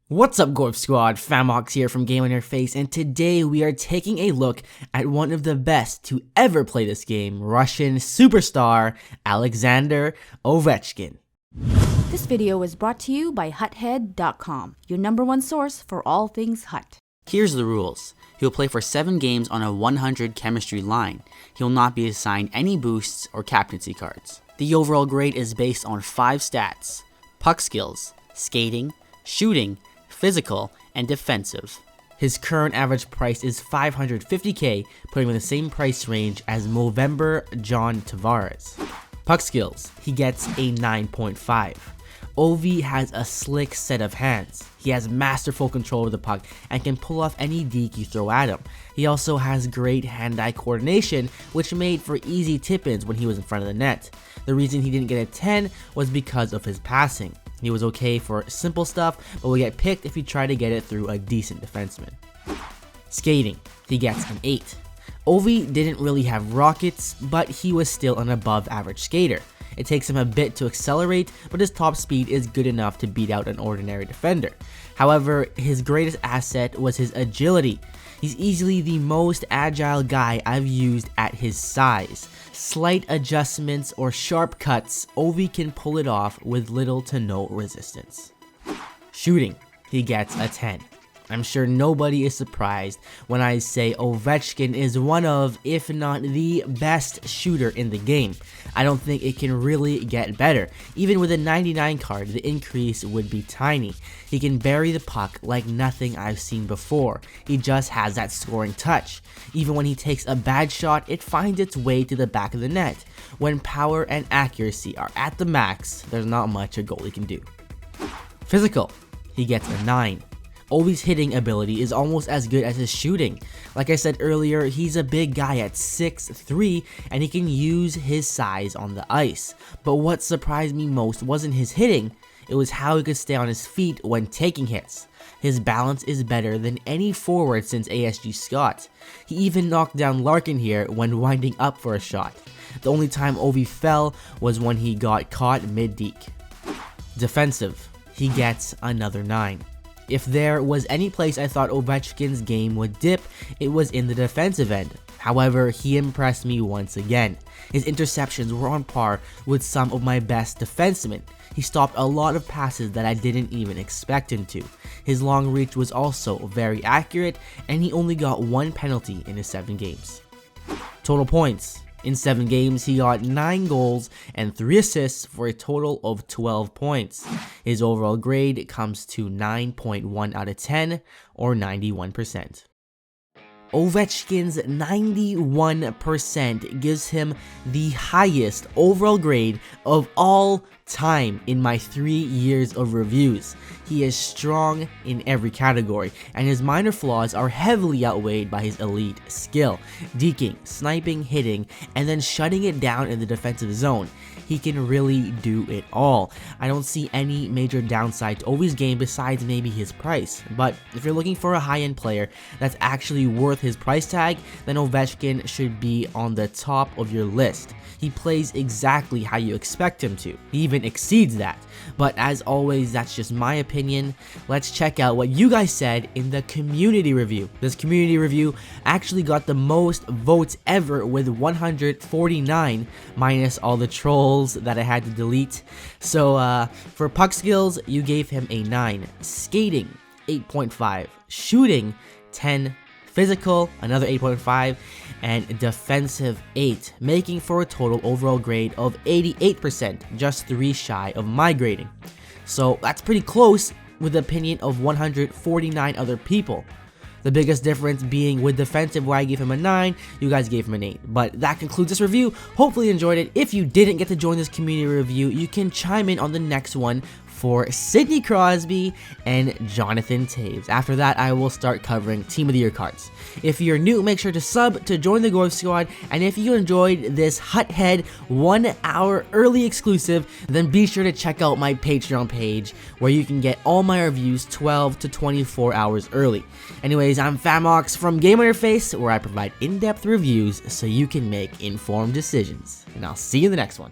What's up, Golf Squad? Famox here from Game on Your Face, and today we are taking a look at one of the best to ever play this game, Russian superstar Alexander Ovechkin. This video is brought to you by Huthead.com, your #1 source for all things Hut. Here's the rules. He'll play for 7 games on a 100 chemistry line. He'll not be assigned any boosts or captaincy cards. The overall grade is based on 5 stats: puck skills, skating, shooting, physical, and defensive. His current average price is $550K, putting him in the same price range as Movember John Tavares. Puck skills, he gets a 9.5. Ovi has a slick set of hands. He has masterful control of the puck and can pull off any deke you throw at him. He also has great hand-eye coordination, which made for easy tip-ins when he was in front of the net. The reason he didn't get a 10 was because of his passing. He was okay for simple stuff, but will get picked if you try to get it through a decent defenseman. Skating, he gets an 8. Ovi didn't really have rockets, but he was still an above average skater. It takes him a bit to accelerate, but his top speed is good enough to beat out an ordinary defender. However, his greatest asset was his agility. He's easily the most agile guy I've used at his size. Slight adjustments or sharp cuts, Ovi can pull it off with little to no resistance. Shooting, he gets a 10. I'm sure nobody is surprised when I say Ovechkin is one of, if not the best shooter in the game. I don't think it can really get better. Even with a 99 card, the increase would be tiny. He can bury the puck like nothing I've seen before. He just has that scoring touch. Even when he takes a bad shot, it finds its way to the back of the net. When power and accuracy are at the max, there's not much a goalie can do. Physical, he gets a 9. Ovi's hitting ability is almost as good as his shooting. Like I said earlier, he's a big guy at 6'3", and he can use his size on the ice. But what surprised me most wasn't his hitting, it was how he could stay on his feet when taking hits. His balance is better than any forward since ASG Scott. He even knocked down Larkin here when winding up for a shot. The only time Ovi fell was when he got caught mid-deke. Defensive, he gets another 9. If there was any place I thought Ovechkin's game would dip, it was in the defensive end. However, he impressed me once again. His interceptions were on par with some of my best defensemen. He stopped a lot of passes that I didn't even expect him to. His long reach was also very accurate, and he only got 1 penalty in his 7 games. Total points. In 7 games, he got 9 goals and 3 assists for a total of 12 points. His overall grade comes to 9.1 out of 10, or 91%. Ovechkin's 91% gives him the highest overall grade of all time in my 3 years of reviews. He is strong in every category, and his minor flaws are heavily outweighed by his elite skill. Deking, sniping, hitting, and then shutting it down in the defensive zone. He can really do it all. I don't see any major downside to Ovi's game besides maybe his price, but if you're looking for a high-end player that's actually worth his price tag, then Ovechkin should be on the top of your list. He plays exactly how you expect him to. He even exceeds that. But as always, that's just my opinion. Let's check out what you guys said in the community review. This community review actually got the most votes ever with 149, minus all the trolls that I had to delete. So for puck skills, you gave him a 9. Skating, 8.5. Shooting, 10. Physical, another 8.5, and defensive 8, making for a total overall grade of 88%, just 3 shy of my grading. So that's pretty close with the opinion of 149 other people. The biggest difference being with defensive, where I gave him a 9, you guys gave him an 8. But that concludes this review. Hopefully you enjoyed it. If you didn't get to join this community review, you can chime in on the next one for Sidney Crosby and Jonathan Toews. After that, I will start covering Team of the Year cards. If you're new, make sure to sub to join the Golf Squad, and if you enjoyed this Huthead 1 hour early exclusive, then be sure to check out my Patreon page, where you can get all my reviews 12 to 24 hours early. Anyways, I'm Famox from Game on Your Face, where I provide in-depth reviews so you can make informed decisions, and I'll see you in the next one.